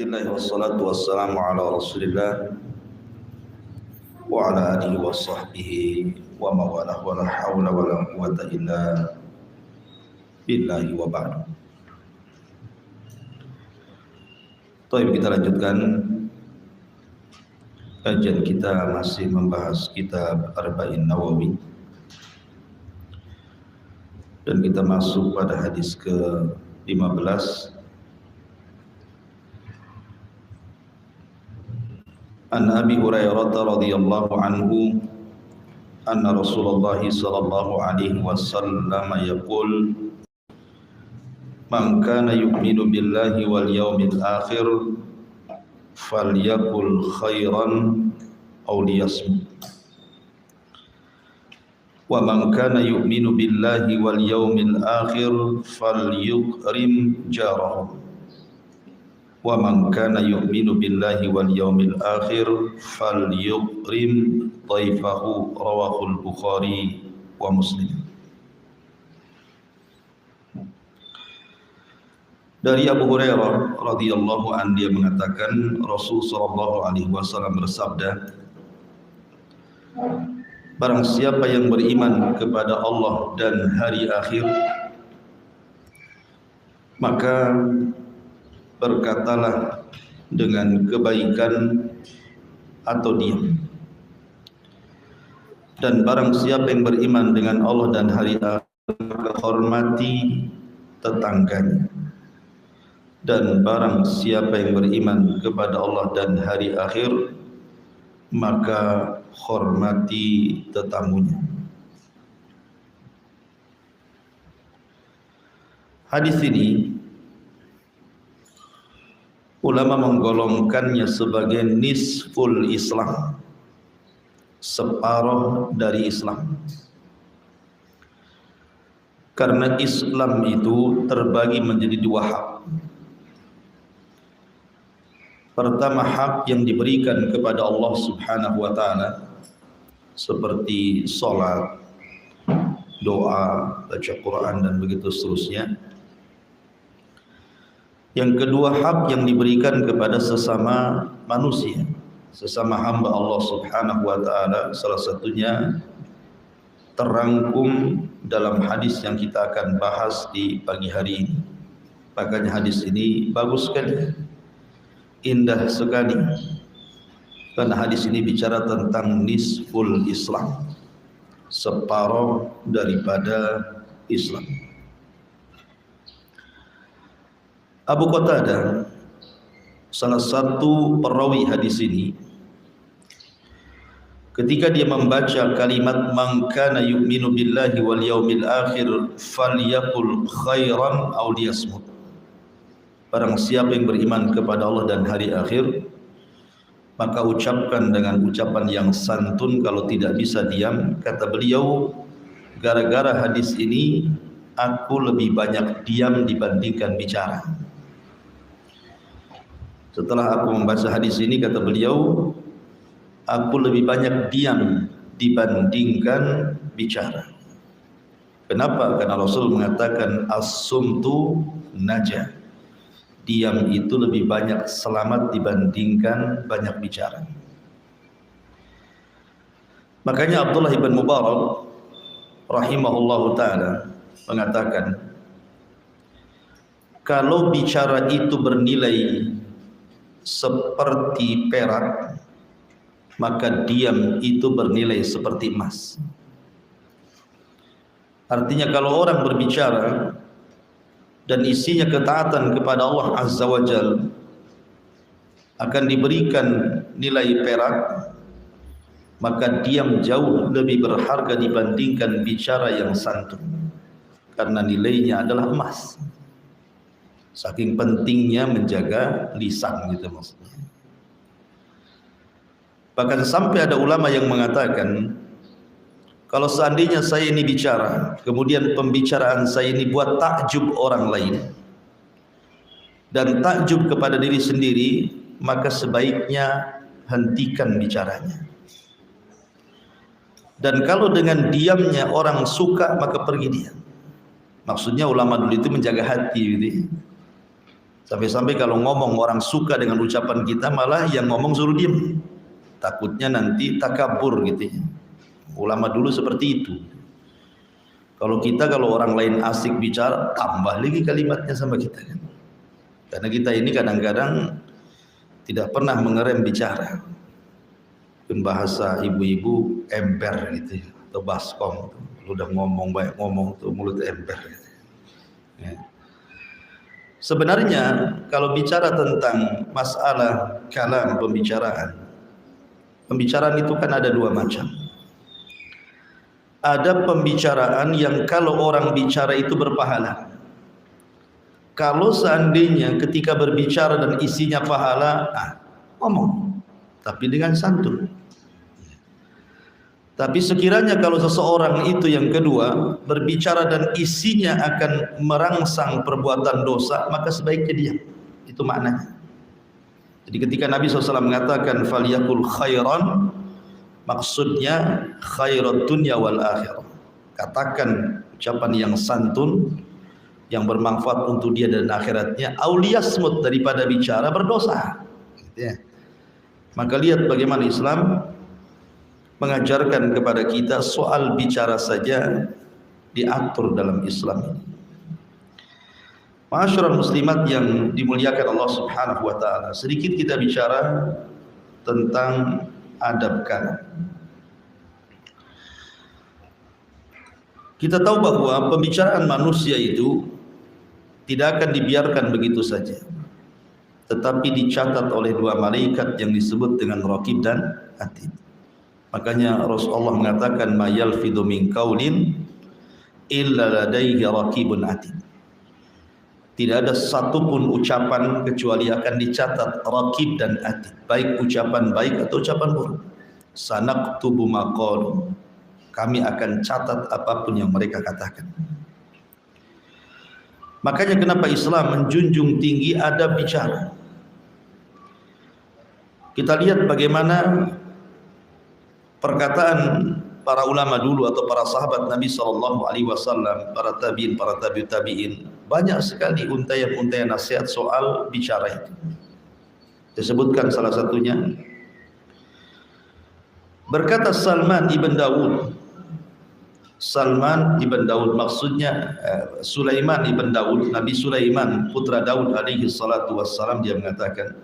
Bismillah wassalatu wassalamu ala rasulillah wa ala alihi wa sahbihi wa mawalah wa la hawla wa la quwata illa billahi wa ba'du. Baik, kita lanjutkan kajian kita, masih membahas kitab Arba'in Nawawi, dan kita masuk pada hadis ke-15. An Abi Hurairah radhiyallahu anhu anna Rasulullah sallallahu alaihi wasallam yaqul man kana yu'minu billahi wal yawmil akhir falyakul khairan aw liyasmut wa man kana yu'minu billahi wal yawmil akhir falyukrim jarahu wa man kana yu'minu billahi wal yawmil akhir falyukrim dhaifahu, rawahul Bukhari wa Muslim. Dari Abu Hurairah radhiyallahu anhu, dia mengatakan Rasul sallallahu alaihi wasallam bersabda, barang siapa yang beriman kepada Allah dan hari akhir, maka berkatalah dengan kebaikan atau diam. Dan barang siapa yang beriman dengan Allah dan hari akhir, maka hormati tetangganya. Dan barang siapa yang beriman kepada Allah dan hari akhir, maka hormati tetamunya. Hadis ini ulama menggolongkannya sebagai nisful Islam, separuh dari Islam. Karena Islam itu terbagi menjadi dua hak. Pertama, hak yang diberikan kepada Allah Subhanahu wa ta'ala, seperti sholat, doa, baca Quran, dan begitu seterusnya. Yang kedua, hak yang diberikan kepada sesama manusia, sesama hamba Allah Subhanahu wa ta'ala. Salah satunya terangkum dalam hadis yang kita akan bahas di pagi hari ini. Makanya hadis ini bagus sekali, indah sekali, karena hadis ini bicara tentang nisful Islam, separuh daripada Islam. Abu Qatadah, salah satu perawi hadis ini, ketika dia membaca kalimat man kana yu'minu billahi wal yaumil akhir falyakul khairan aw liyasmut, barang siapa yang beriman kepada Allah dan hari akhir, maka ucapkan dengan ucapan yang santun, kalau tidak bisa diam. Kata beliau, gara-gara hadis ini aku lebih banyak diam dibandingkan bicara. Setelah aku membaca hadis ini, kata beliau, aku lebih banyak diam dibandingkan bicara. Kenapa? Karena Rasul mengatakan as-sumtu najah, diam itu lebih banyak selamat dibandingkan banyak bicara. Makanya Abdullah ibn Mubarak rahimahullahu ta'ala mengatakan, kalau bicara itu bernilai seperti perak, maka diam itu bernilai seperti emas. Artinya kalau orang berbicara dan isinya ketaatan kepada Allah Azza wa Jalla, akan diberikan nilai perak, maka diam jauh lebih berharga dibandingkan bicara yang santun, karena nilainya adalah emas. Saking pentingnya menjaga lisan, gitu maksudnya. Bahkan sampai ada ulama yang mengatakan, kalau seandainya saya ini bicara, kemudian pembicaraan saya ini buat takjub orang lain dan takjub kepada diri sendiri, maka sebaiknya hentikan bicaranya. Dan kalau dengan diamnya orang suka, maka pergi dia. Maksudnya ulama dulu itu menjaga hati gitu. Sampai-sampai kalau ngomong orang suka dengan ucapan kita, malah yang ngomong suruh diam. Takutnya nanti takabur gitu ya. Ulama dulu seperti itu. Kalau orang lain asik bicara, tambah lagi kalimatnya sama kita kan. Karena kita ini kadang-kadang tidak pernah mengerem bicara. Pun bahasa ibu-ibu ember gitu ya, atau baskom. Udah ngomong banyak ngomong tuh mulut ember gitu. Ya. Sebenarnya kalau bicara tentang masalah kalam, pembicaraan itu kan ada dua macam. Ada pembicaraan yang kalau orang bicara itu berpahala. Kalau seandainya ketika berbicara dan isinya pahala, ngomong, tapi dengan santun. Tapi sekiranya kalau seseorang itu yang kedua berbicara dan isinya akan merangsang perbuatan dosa, maka sebaiknya diam. Itu maknanya. Jadi ketika Nabi SAW mengatakan falyakul khairan, maksudnya khairat dunya wal akhirah. Katakan ucapan yang santun, yang bermanfaat untuk dia dan akhiratnya, auliyasmut, daripada bicara berdosa. Gitu ya. Maka lihat bagaimana Islam mengajarkan kepada kita soal bicara saja diatur dalam Islam ini. Ma'asyiral muslimat yang dimuliakan Allah Subhanahu wa taala, sedikit kita bicara tentang adab kalam. Kita tahu bahwa pembicaraan manusia itu tidak akan dibiarkan begitu saja, tetapi dicatat oleh dua malaikat yang disebut dengan Raqib dan Atid. Makanya Rasulullah mengatakan ma yalfidhu min qaulin illa ladaihi raqibun atid. Tidak ada satupun ucapan kecuali akan dicatat raqib dan atid, baik ucapan baik atau ucapan buruk. Sanaktubu ma qalu, kami akan catat apapun yang mereka katakan. Makanya kenapa Islam menjunjung tinggi adab bicara. Kita lihat bagaimana perkataan para ulama dulu atau para sahabat Nabi SAW, para tabi'in, para tabi'ut tabi'in, banyak sekali untayan-untayan nasihat soal bicara itu. Disebutkan salah satunya, berkata Salman ibn Daud, maksudnya Sulaiman ibn Daud, Nabi Sulaiman putra Daud alaihi salatu wassalam, dia mengatakan,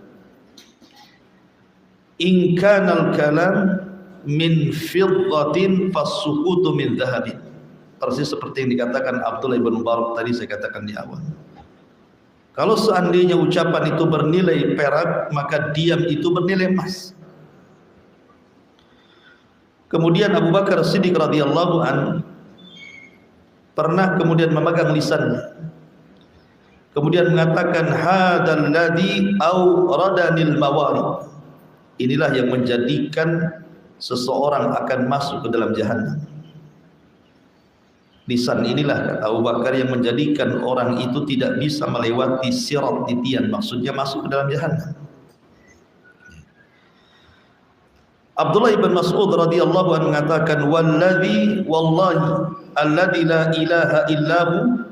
in kanal kalam min fiddatin fasukutu min dhahabin. Persis seperti yang dikatakan Abdullah bin Mubarak tadi saya katakan di awal. Kalau seandainya ucapan itu bernilai perak, maka diam itu bernilai emas. Kemudian Abu Bakar Siddiq radhiyallahu an pernah kemudian memegang lisannya, kemudian mengatakan hadzal ladzi awradanil mawarid. Inilah yang menjadikan seseorang akan masuk ke dalam jahanam. Lisan inilah, kata Abu Bakar, yang menjadikan orang itu tidak bisa melewati sirat titian, maksudnya masuk ke dalam jahanam. Abdullah ibn Mas'ud radhiyallahu anhu mengatakan wallahi alladzi la ilaha illahu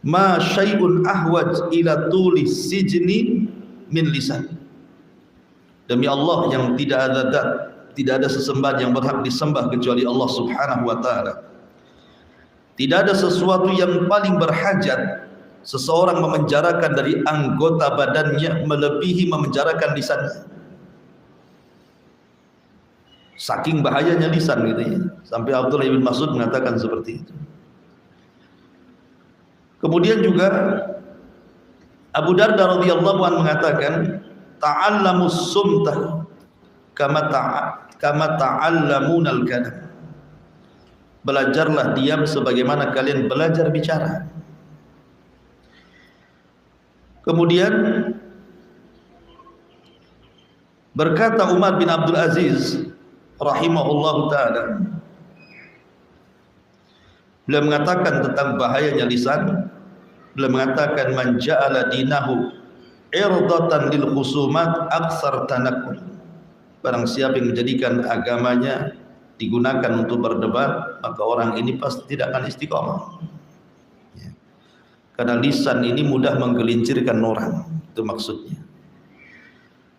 ma syai'un ahwaj ila tuli sijni min lisan. Demi Allah yang tidak ada sesembahan yang berhak disembah kecuali Allah Subhanahu wa taala. Tidak ada sesuatu yang paling berhajat seseorang memenjarakan dari anggota badannya melebihi memenjarakan lisannya. Saking bahayanya lisan gitu ya. Sampai Abdullah bin Mas'ud mengatakan seperti itu. Kemudian juga Abu Darda radhiyallahu anhu mengatakan ta'allamus sumtah kama ta'allamunal kalam. Belajarlah diam sebagaimana kalian belajar bicara. Kemudian berkata Umar bin Abdul Aziz rahimahullahu ta'ala, beliau mengatakan tentang bahayanya lisan, beliau mengatakan man ja'ala dinahu irdatan lil khusumat aksar tanakul. Barang siapa yang menjadikan agamanya digunakan untuk berdebat, maka orang ini pasti tidak akan istiqamah ya. Karena lisan ini mudah menggelincirkan orang, itu maksudnya.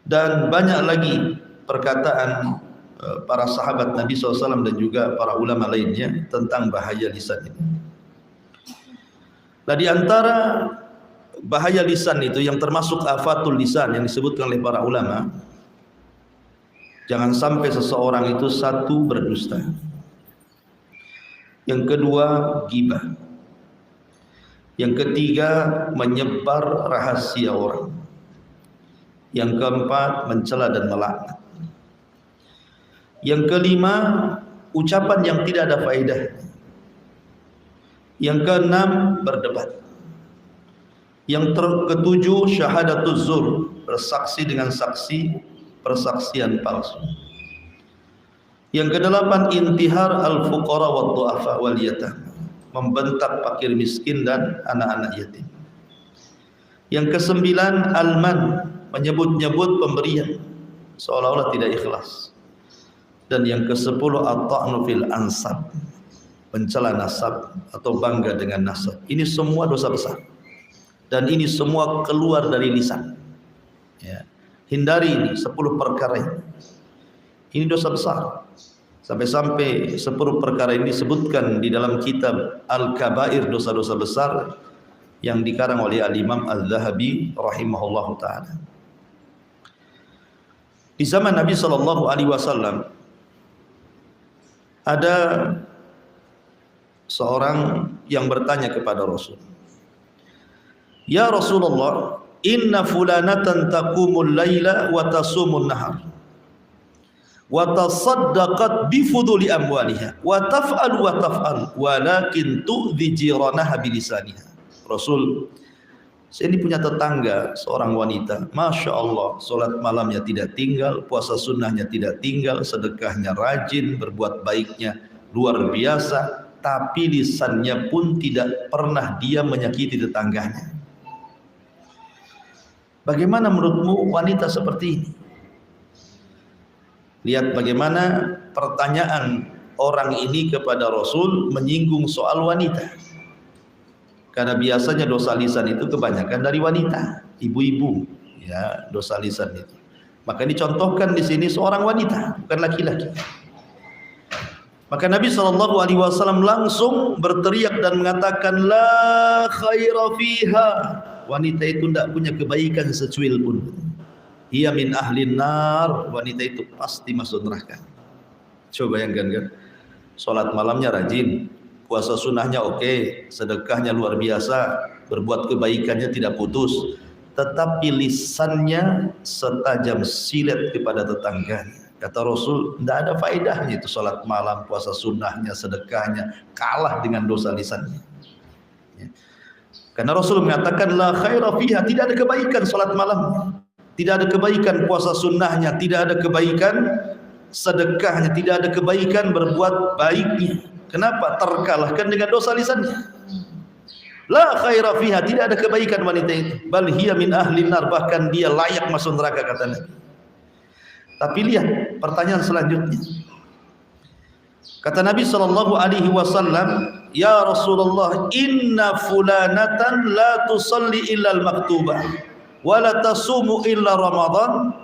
Dan banyak lagi perkataan para sahabat Nabi SAW dan juga para ulama lainnya tentang bahaya lisan ini. Nah, di antara bahaya lisan itu yang termasuk afatul lisan yang disebutkan oleh para ulama, jangan sampai seseorang itu satu berdusta, yang kedua ghibah, yang ketiga menyebar rahasia orang, yang keempat mencela dan melaknat, yang kelima ucapan yang tidak ada faedah, yang keenam berdebat, yang ketujuh syahadatuz zur, bersaksi dengan saksi persaksian palsu, yang kedelapan intihar al-fuqara wa du'afa wal yatam, membentak fakir miskin dan anak-anak yatim. Yang kesembilan alman, menyebut-nyebut pemberian seolah-olah tidak ikhlas. Dan yang kesepuluh at-ta'nu fil ansab, mencela nasab atau bangga dengan nasab. Ini semua dosa besar, dan ini semua keluar dari lisan, ya. Hindari ini 10 perkara ini dosa besar. Sampai-sampai 10 perkara ini disebutkan di dalam kitab Al-Kabair, dosa-dosa besar, yang dikarang oleh Al-Imam Al-Zahabi rahimahullahu ta'ala. Di zaman Nabi SAW ada seorang yang bertanya kepada Rasul, "Ya Rasulullah, inna fulanatan taqumul laila wa tasumun nahar wa tasaddaqat bi fuduli amwaliha wa taf'al walakin tu'dhi jiranaha bilisaniha." Rasul, saya ini punya tetangga seorang wanita, Masya Allah, solat malamnya tidak tinggal, puasa sunnahnya tidak tinggal, sedekahnya rajin, berbuat baiknya luar biasa, tapi lisannya pun tidak pernah dia menyakiti tetangganya. Bagaimana menurutmu wanita seperti ini? Lihat bagaimana pertanyaan orang ini kepada Rasul menyinggung soal wanita. Karena biasanya dosa lisan itu kebanyakan dari wanita, ibu-ibu, ya, dosa lisan itu. Maka dicontohkan di sini seorang wanita, bukan laki-laki. Maka Nabi SAW langsung berteriak dan mengatakan, la khaira fiha. Wanita itu tidak punya kebaikan secuil pun. Ia min ahlin nar, wanita itu pasti masuk neraka. Coba bayangkan kan, sholat malamnya rajin, puasa sunnahnya oke, sedekahnya luar biasa, berbuat kebaikannya tidak putus, tetapi lisannya setajam silet kepada tetangganya. Kata Rasul, tidak ada faedahnya itu sholat malam, puasa sunnahnya, sedekahnya, kalah dengan dosa lisannya. Karena Rasul mengatakan, la khaira fiha, tidak ada kebaikan sholat malam, tidak ada kebaikan puasa sunnahnya, tidak ada kebaikan sedekahnya, tidak ada kebaikan berbuat baiknya. Kenapa? Terkalahkan dengan dosa lisannya. La khaira fiha, tidak ada kebaikan wanita itu. Bal hiya min ahli nar, bahkan dia layak masuk neraka, kata Nabi. Tapi lihat pertanyaan selanjutnya. Kata Nabi SAW, ya Rasulullah, inna fulanatan la tusalli illa al-maktubah, wa la tasumu illa Ramadan,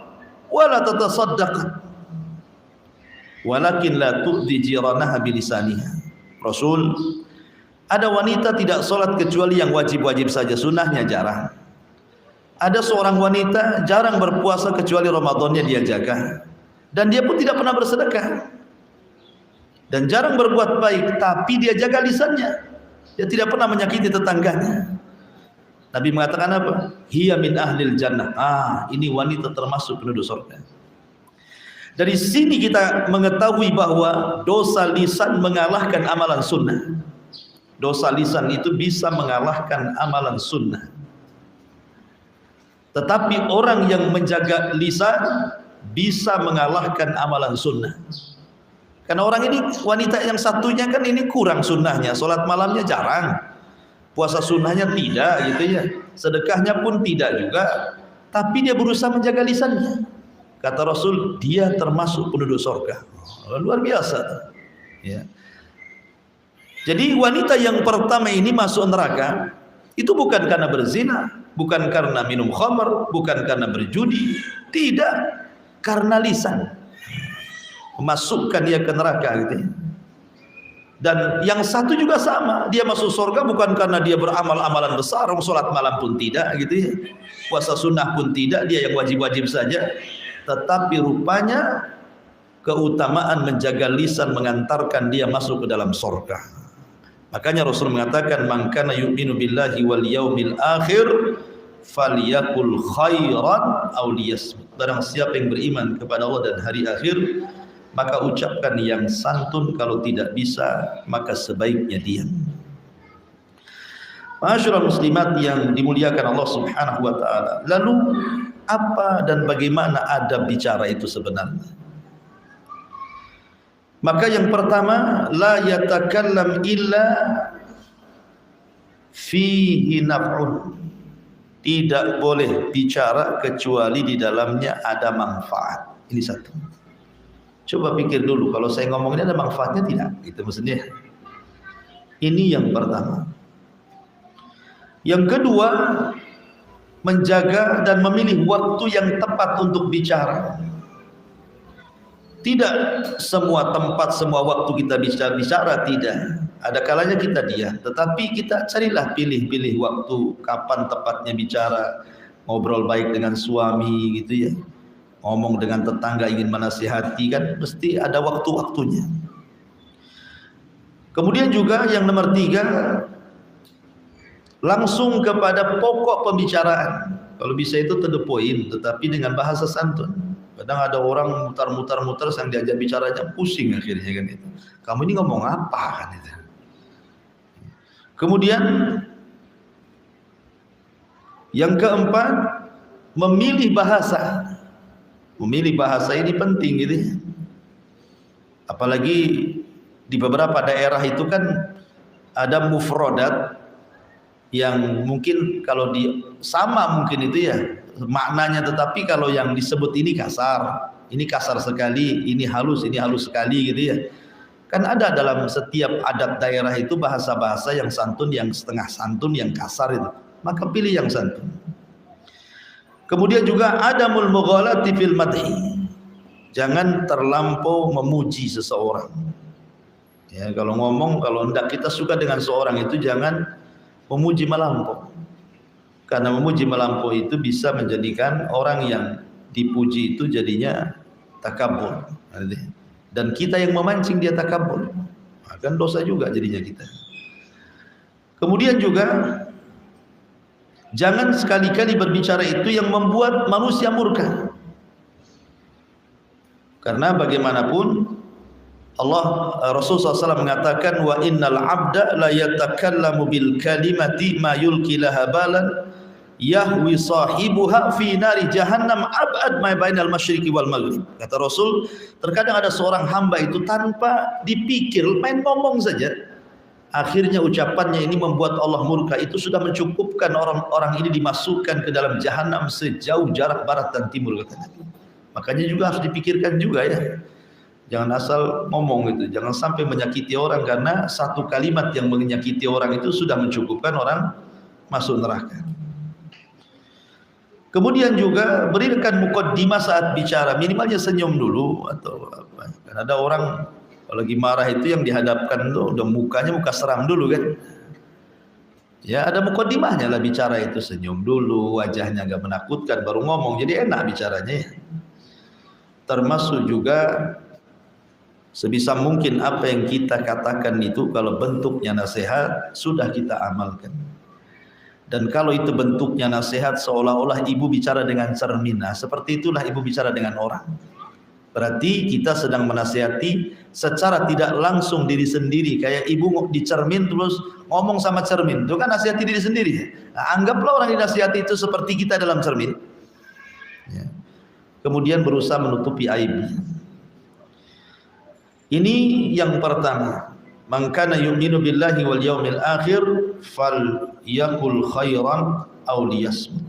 wa la tatasaddaq, walakin la tu'dhi jiranaha bilisaniha. Rasul, ada wanita tidak sholat kecuali yang wajib-wajib saja, sunnahnya jarang. Ada seorang wanita jarang berpuasa kecuali Ramadannya dia jaga, dan dia pun tidak pernah bersedekah, dan jarang berbuat baik, tapi dia jaga lisannya, dia tidak pernah menyakiti tetangganya. Nabi mengatakan apa? Hiya min ahlil jannah. Ini wanita termasuk penduduk surga. Dari sini kita mengetahui bahwa dosa lisan mengalahkan amalan sunnah. Dosa lisan itu bisa mengalahkan amalan sunnah. Tetapi orang yang menjaga lisan bisa mengalahkan amalan sunnah. Karena orang ini, wanita yang satunya kan ini kurang sunnahnya, sholat malamnya jarang, puasa sunnahnya tidak, gitu ya, sedekahnya pun tidak juga, tapi dia berusaha menjaga lisannya. Kata Rasul, dia termasuk penduduk surga. Luar biasa, ya. Jadi wanita yang pertama ini masuk neraka Itu bukan karena berzina, bukan karena minum khamr, bukan karena berjudi, tidak, karena lisan memasukkan dia ke neraka gitu ya. Dan yang satu juga sama, dia masuk surga bukan karena dia beramal amalan besar, sholat malam pun tidak gitu ya, puasa sunnah pun tidak, dia yang wajib-wajib saja, tetapi rupanya keutamaan menjaga lisan mengantarkan dia masuk ke dalam surga. Makanya Rasul mengatakan, man kana yu'minu billahi wal yaumil akhir falyakul khairan aw liyasmut. Barang siapa yang beriman kepada Allah dan hari akhir, maka ucapkan yang santun, kalau tidak bisa maka sebaiknya diam. Ma'asyiral muslimat yang dimuliakan Allah Subhanahu wa taala. Lalu apa dan bagaimana adab bicara itu sebenarnya? Maka yang pertama, la yatakallam illa fihi naf'un. Tidak boleh bicara kecuali di dalamnya ada manfaat. Ini satu. Coba pikir dulu, kalau saya ngomong ini ada manfaatnya tidak? Itu maksudnya. Ini yang pertama. Yang kedua, menjaga dan memilih waktu yang tepat untuk bicara. Tidak semua tempat, semua waktu kita bicara, tidak. Ada kalanya kita diam, tetapi kita carilah pilih-pilih waktu kapan tepatnya bicara. Ngobrol baik dengan suami gitu ya, ngomong dengan tetangga ingin menasihati, kan mesti ada waktu-waktunya. Kemudian juga yang nomor 3, langsung kepada pokok pembicaraan. Kalau bisa itu to the point, tetapi dengan bahasa santun. Kadang ada orang mutar-mutar yang diajak bicara aja pusing akhirnya kan itu. Kamu ini ngomong apa kan itu. Kemudian yang keempat, memilih bahasa. Memilih bahasa ini penting gitu ya. Apalagi di beberapa daerah itu kan ada mufrodat yang mungkin kalau sama mungkin itu ya maknanya, tetapi kalau yang disebut ini kasar sekali, ini halus sekali gitu ya. Kan ada dalam setiap adat daerah itu bahasa-bahasa yang santun, yang setengah santun, yang kasar itu. Maka pilih yang santun. Kemudian juga adamul mughalati fil madhi. Jangan terlampau memuji seseorang. Ya, kalau ngomong, kalau hendak kita suka dengan seorang itu jangan memuji melampau. Karena memuji melampau itu bisa menjadikan orang yang dipuji itu jadinya takabur. Dan kita yang memancing dia takabur, akan dosa juga jadinya kita. Kemudian juga jangan sekali-kali berbicara itu yang membuat manusia murka. Karena bagaimanapun Rasulullah SAW mengatakan, wa innal abda la yatakallamu bil kalimati ma yulqi laha balan yahwi sahibuha fi nari jahannam ab'ad ma bainal masyriqi wal maghrib. Kata Rasul, terkadang ada seorang hamba itu tanpa dipikir, main ngomong saja, akhirnya ucapannya ini membuat Allah murka. Itu sudah mencukupkan orang-orang ini dimasukkan ke dalam jahanam sejauh jarak barat dan timur, kata Nabi. Makanya juga harus dipikirkan juga ya. Jangan asal ngomong gitu, jangan sampai menyakiti orang, karena satu kalimat yang menyakiti orang itu sudah mencukupkan orang masuk neraka. Kemudian juga berikan muqaddimah saat bicara, minimalnya senyum dulu atau apa. Karena ada orang kalau lagi marah itu yang dihadapkan tuh udah mukanya muka seram dulu kan. Ya ada muqaddimahnya lah bicara itu, senyum dulu, wajahnya agak menakutkan baru ngomong, jadi enak bicaranya ya. Termasuk juga sebisa mungkin apa yang kita katakan itu kalau bentuknya nasihat sudah kita amalkan. Dan kalau itu bentuknya nasihat seolah-olah ibu bicara dengan cermin, nah seperti itulah ibu bicara dengan orang. Berarti kita sedang menasihati secara tidak langsung diri sendiri, kayak ibu di cermin terus ngomong sama cermin, itu kan nasihati diri sendiri. Nah, anggaplah orang dinasihati itu seperti kita dalam cermin ya. Kemudian berusaha menutupi aibnya. Ini yang pertama. Man kana yu'minu billahi wal yaumil akhir falyakul khairan aw liyasmut.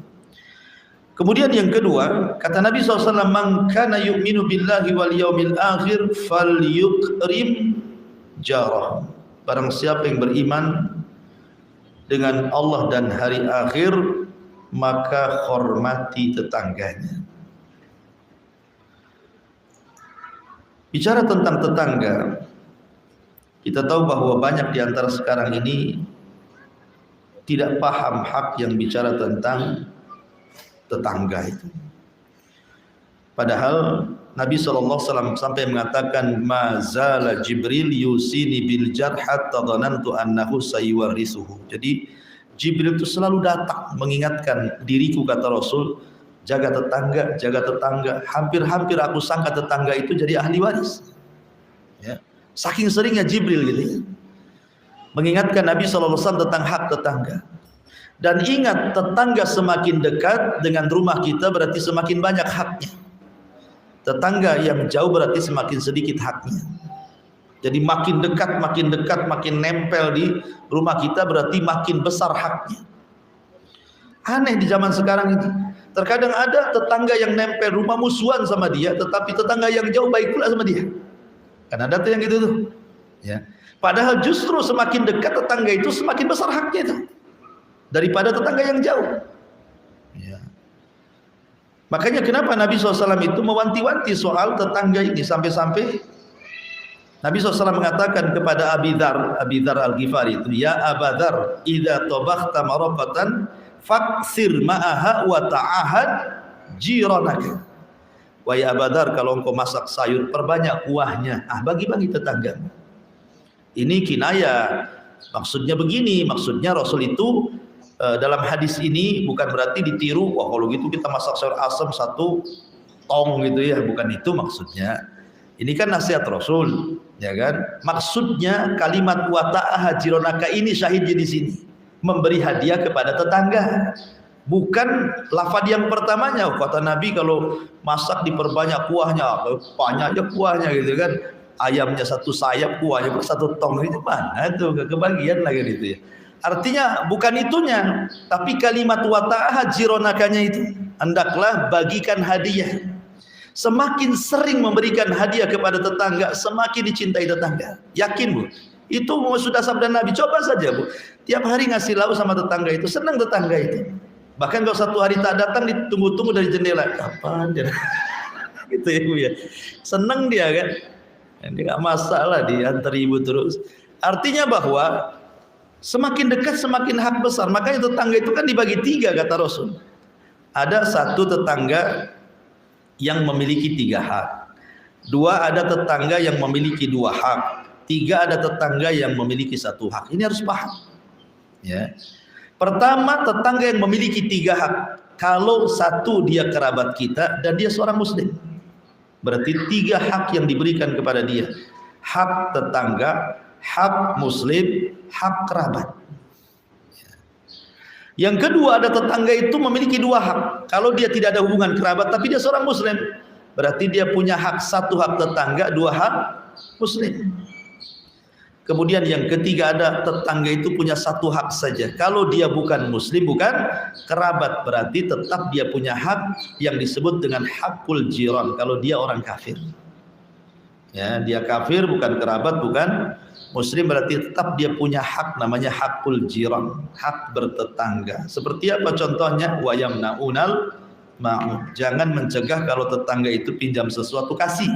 Kemudian yang kedua, kata Nabi SAW, man kana yu'minu billahi wal yaumil akhir falyukrim jarah. Barang siapa yang beriman dengan Allah dan hari akhir, maka hormati tetangganya. Bicara tentang tetangga, kita tahu bahwa banyak di antara sekarang ini tidak paham hak yang bicara tentang tetangga itu. Padahal Nabi SAW sampai mengatakan, ma zala Jibril yusini bil jar hatta dhanantu annahu sayuwarrisuhu. Jadi Jibril itu selalu datang mengingatkan diriku, kata Rasul, jaga tetangga, jaga tetangga. Hampir-hampir aku sangka tetangga itu jadi ahli waris. Ya. Saking seringnya Jibril gitu ya, mengingatkan Nabi SAW tentang hak tetangga. Dan ingat, tetangga semakin dekat dengan rumah kita berarti semakin banyak haknya. Tetangga yang jauh berarti semakin sedikit haknya. Jadi makin dekat, makin nempel di rumah kita berarti makin besar haknya. Aneh di zaman sekarang ini. Terkadang ada tetangga yang nempel rumah musuhan sama dia, tetapi tetangga yang jauh baik pula sama dia. Kan ada tuh yang gitu tuh. Ya. Padahal justru semakin dekat tetangga itu semakin besar haknya itu daripada tetangga yang jauh. Ya. Makanya kenapa Nabi SAW itu mewanti-wanti soal tetangga ini, sampai-sampai Nabi SAW mengatakan kepada Abi Dzar Al-Ghifari itu, ya Aba Dzar, idza tabakhta maraqatan faksir ma'aha wa ta'ahad jiranaka. Wahai Aba Dzar, kalau engkau masak sayur perbanyak kuahnya, bagi-bagi tetangga. Ini kinaya, maksudnya begini, maksudnya Rasul itu dalam hadis ini bukan berarti ditiru, wah kalau gitu kita masak sayur asam 1 tong gitu ya, bukan itu maksudnya. Ini kan nasihat Rasul, ya kan? Maksudnya kalimat wa ta'ahad jiranaka ini syahidnya di sini, memberi hadiah kepada tetangga. Bukan lafaz yang pertamanya, kata Nabi kalau masak diperbanyak kuahnya, banyaknya kuahnya gitu kan. Ayamnya 1 sayap, kuahnya 1 tong, itu mana itu kebagian lagi gitu ya. Artinya bukan itunya, tapi kalimat wa ta'ahad jiranakanya itu, hendaklah bagikan hadiah. Semakin sering memberikan hadiah kepada tetangga, semakin dicintai tetangga. Yakin Bu? Itu sudah sabda Nabi. Coba saja Bu, tiap hari ngasih lauk sama tetangga itu, senang tetangga itu. Bahkan kalau 1 hari tak datang, ditunggu-tunggu dari jendela. Kapan dia? Gitu ya Bu ya. Senang dia kan. Ini gak masalah diantar ibu terus. Artinya bahwa semakin dekat semakin hak besar. Makanya tetangga itu kan dibagi 3 kata Rasul. Ada 1 tetangga yang memiliki 3 hak. 2 ada tetangga yang memiliki 2 hak. 3 ada tetangga yang memiliki 1 hak. Ini harus paham. Ya. Pertama, tetangga yang memiliki 3 hak. Kalau 1 dia kerabat kita dan dia seorang muslim, berarti 3 hak yang diberikan kepada dia. Hak tetangga, hak muslim, hak kerabat. Yang kedua, ada tetangga itu memiliki 2 hak. Kalau dia tidak ada hubungan kerabat tapi dia seorang muslim, berarti dia punya hak, 1 hak tetangga, 2 hak muslim. Kemudian yang ketiga, ada tetangga itu punya 1 hak saja. Kalau dia bukan muslim, bukan kerabat, berarti tetap dia punya hak yang disebut dengan hakul jiran. Kalau dia orang kafir, ya, dia kafir, bukan kerabat, bukan muslim, berarti tetap dia punya hak, namanya hakul jiran, hak bertetangga. Seperti apa contohnya? Wa yamnaunal ma'un. Jangan mencegah kalau tetangga itu pinjam sesuatu, kasih.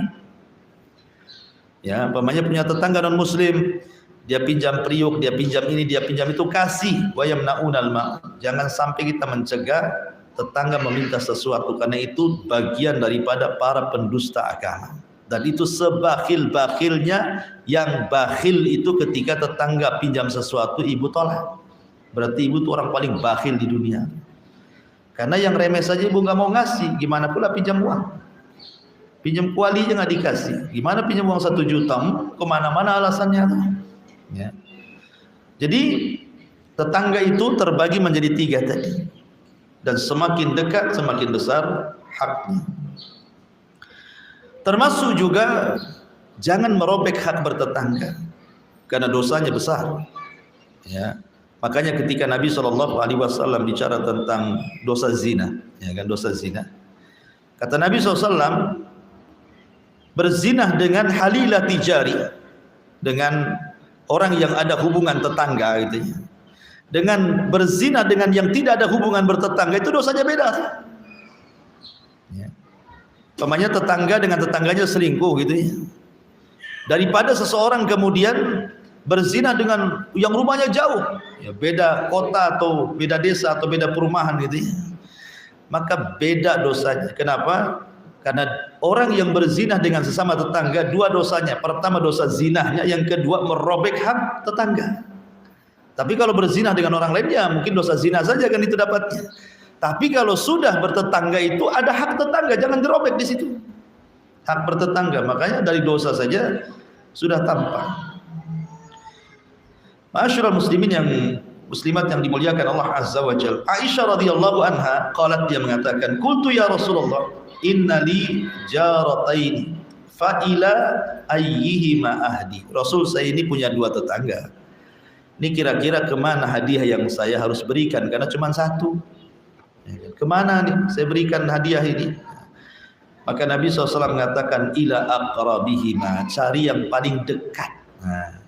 Ya, umpamanya punya tetangga non muslim, dia pinjam periuk, dia pinjam ini, dia pinjam itu, kasih. Wa yamnaunal ma'un. Jangan sampai kita mencegah tetangga meminta sesuatu, karena itu bagian daripada para pendusta agama. Dan itu sebakhil-bakhilnya, yang bakhil itu ketika tetangga pinjam sesuatu ibu tolak. Berarti ibu itu orang paling bakhil di dunia. Karena yang remeh saja ibu nggak mau ngasih, gimana pula pinjam uang? Pinjam kuali aja nggak dikasih, gimana pinjam uang 1 juta? Kemana-mana alasannya. Ya. Jadi tetangga itu terbagi menjadi 3 tadi. Dan semakin dekat semakin besar haknya. Termasuk juga jangan merobek hak bertetangga, karena dosanya besar. Ya. Makanya ketika Nabi SAW bicara tentang dosa zina, ya kan, dosa zina, kata Nabi SAW, berzinah dengan halilah tijari, dengan orang yang ada hubungan tetangga gitu ya, dengan berzina dengan yang tidak ada hubungan bertetangga itu dosanya beda. Ya. Umpamanya tetangga dengan tetangganya selingkuh gitu ya. Daripada seseorang kemudian berzina dengan yang rumahnya jauh, ya beda kota atau beda desa atau beda perumahan gitu ya. Maka beda dosanya. Kenapa? Karena orang yang berzina dengan sesama tetangga dua dosanya. Pertama dosa zinahnya, yang kedua merobek hak tetangga. Tapi kalau berzina dengan orang lain ya mungkin dosa zina saja kan itu dapatnya. Tapi kalau sudah bertetangga itu ada hak tetangga, jangan dirobek di situ. Hak bertetangga, makanya dari dosa saja sudah tampak. Ma'asyiral muslimin yang muslimat yang dimuliakan Allah Azza wa Jalla. Aisyah radhiyallahu anha qalat, dia mengatakan, "Qultu ya Rasulullah, inna li jarataini fa ila ayyihima ahdi." Rasul, saya ini punya dua tetangga. Ini kira-kira kemana hadiah yang saya harus berikan? Karena cuma satu. Kemana nih saya berikan hadiah ini? Maka Nabi SAW mengatakan, ila aqrabihima, cari yang paling dekat. Nah,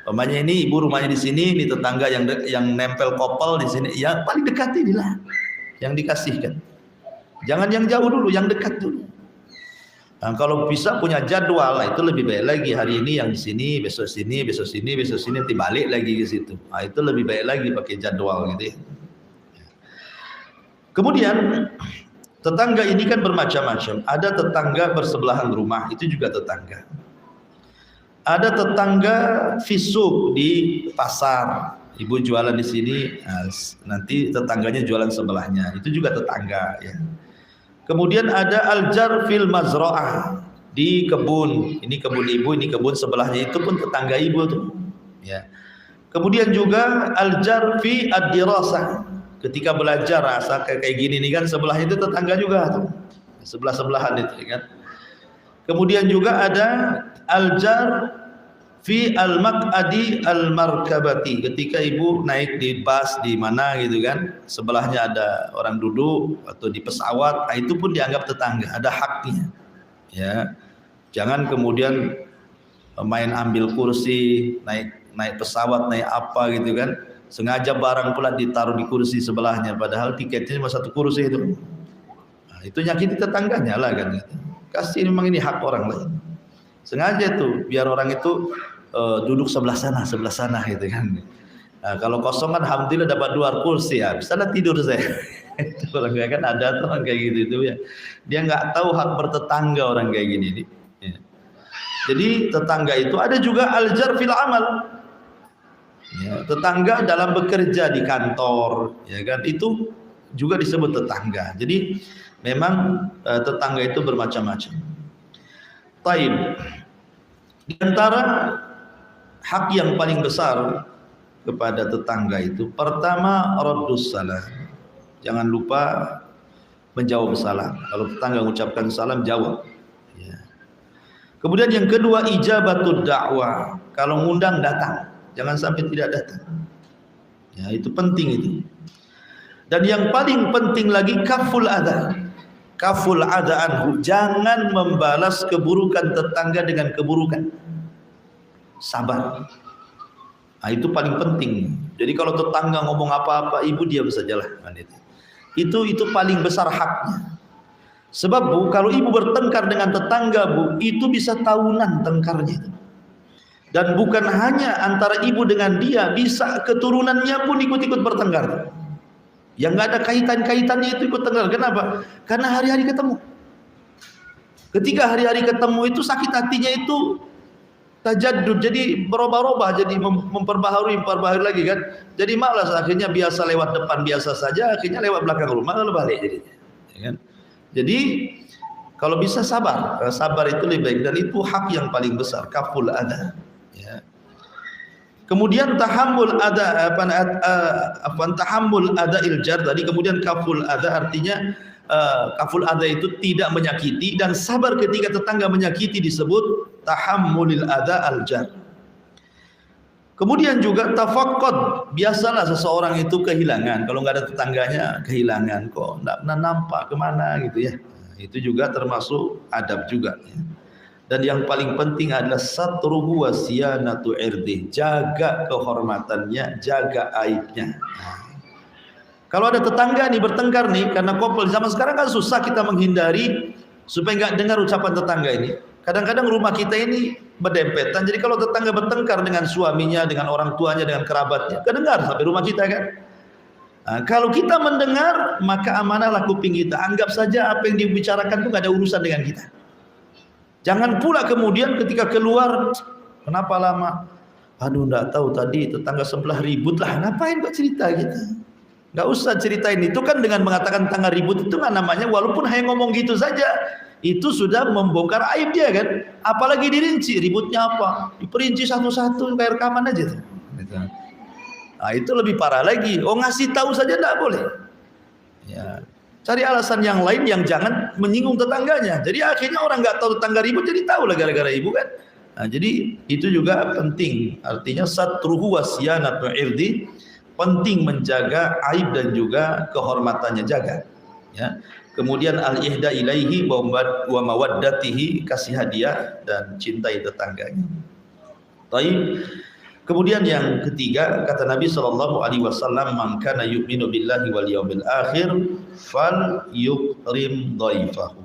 umpamanya ini ibu rumahnya di sini, ini tetangga yang nempel kopel di sini, yang paling dekat inilah yang dikasihkan. Jangan yang jauh dulu, yang dekat dulu. Nah, kalau bisa punya jadwal, itu lebih baik lagi. Hari ini yang di sini, besok sini, besok sini, besok sini, nanti balik lagi ke situ. Nah, itu lebih baik lagi pakai jadwal gitu ya. Kemudian tetangga ini kan bermacam-macam. Ada tetangga bersebelahan rumah, itu juga tetangga. Ada tetangga fisuk di pasar. Ibu jualan di sini, nanti tetangganya jualan sebelahnya. Itu juga tetangga ya. Kemudian ada al-jar fil mazra'ah, di kebun. Ini kebun ibu, ini kebun sebelahnya, itu pun tetangga ibu tuh. Ya. Kemudian juga al-jar fi ad-dirasah. Ketika belajar rasa kayak gini nih kan, sebelahnya itu tetangga juga tuh. Sebelah-sebelahan itu kan. Kemudian juga ada al-jar fi al-maq'adi al-markabati, ketika ibu naik di bus di mana gitu kan, sebelahnya ada orang duduk atau di pesawat, nah itu pun dianggap tetangga, ada haknya ya. Jangan kemudian main ambil kursi, naik pesawat, naik apa gitu kan, sengaja barang pula ditaruh di kursi sebelahnya padahal tiketnya cuma satu kursi itu. Nah, itu nyakiti tetangganya lah kan gitu. Kasih, memang ini hak orang lain. Sengaja tuh biar orang itu duduk sebelah sana gitu kan. Nah, kalau kosong kan alhamdulillah dapat dua kursi ya, bisa lah tidur saya. Itu orang kayak kan ada tuh orang kayak gitu itu ya. Dia nggak tahu hak bertetangga orang kayak gini nih. Ya. Jadi tetangga itu ada juga al-jar fil amal. Ya, tetangga dalam bekerja di kantor, ya kan, itu juga disebut tetangga. Jadi memang tetangga itu bermacam-macam. Taib. Di antara hak yang paling besar kepada tetangga itu, pertama raddus salam. Jangan lupa menjawab salam. Kalau tetangga mengucapkan salam, jawab. Ya. Kemudian yang kedua ijabatud da'wah. Kalau ngundang, datang. Jangan sampai tidak datang. Ya, itu penting itu. Dan yang paling penting lagi kaful adha. Kaful adha anhu. Jangan membalas keburukan tetangga dengan keburukan. Sabar. Nah, itu paling penting. Jadi kalau tetangga ngomong apa-apa, ibu diam sajalah. Itu paling besar haknya. Sebab Bu, kalau ibu bertengkar dengan tetangga Bu, itu bisa tahunan tengkarnya itu. Dan bukan hanya antara ibu dengan dia, bisa keturunannya pun ikut-ikut bertengkar. Yang nggak ada kaitan-kaitannya itu ikut tengkar. Kenapa? Karena hari-hari ketemu. Ketika hari-hari ketemu itu sakit hatinya itu tajaddud, jadi berubah-ubah, jadi memperbaharui lagi kan. Jadi malas, akhirnya biasa lewat depan biasa saja, akhirnya lewat belakang rumah lalu balik jadinya. Ya kan? Jadi kalau bisa sabar, sabar itu lebih baik, dan itu hak yang paling besar, kaful adha. Ya. Kemudian tahammul adha, tahammul adha iljar tadi. Kemudian kaful adha artinya kaful adha itu tidak menyakiti, dan sabar ketika tetangga menyakiti disebut tahammulil adha aljar. Kemudian juga tafaqqud, biasalah seseorang itu kehilangan, kalau nggak ada tetangganya kehilangan, kok nggak nampak kemana gitu ya. Nah, itu juga termasuk adab juga ya. Dan yang paling penting adalah satruhu wa siyanatu irdih, jaga kehormatannya, jaga aibnya. Kalau ada tetangga nih bertengkar nih karena kompol, zaman sekarang kan susah kita menghindari supaya nggak dengar ucapan tetangga ini. Kadang-kadang rumah kita ini berdempetan, jadi kalau tetangga bertengkar dengan suaminya, dengan orang tuanya, dengan kerabatnya, kedengar sampai rumah kita kan. Nah, kalau kita mendengar, maka amanahlah kuping kita. Anggap saja apa yang dibicarakan itu nggak ada urusan dengan kita. Jangan pula kemudian ketika keluar, kenapa lama? Aduh, nggak tahu tadi tetangga sebelah ribut lah. Ngapain kok cerita gitu? Nggak usah ceritain. Itu kan dengan mengatakan tetangga ribut itu nggak namanya, walaupun hanya ngomong gitu saja, itu sudah membongkar aib dia kan. Apalagi dirinci, ributnya apa? Diperinci satu-satu kayak rekaman aja tuh. Nah, itu lebih parah lagi. Oh, ngasih tahu saja nggak boleh. Ya. Cari alasan yang lain yang jangan menyinggung tetangganya. Jadi akhirnya orang nggak tahu tetangga ribut jadi tahu lah gara-gara ibu kan. Nah, jadi itu juga penting. Artinya satruhu wasyanatu irdi, penting menjaga aib dan juga kehormatannya, jaga. Ya. Kemudian al-ihda ilaihi wa mawaddatihi, kasih hadiah dan cintai tetangganya. Baik. Kemudian yang ketiga, kata Nabi SAW, man kana yu'minu billahi wal yawmil akhir fal yukrim dhaifahu.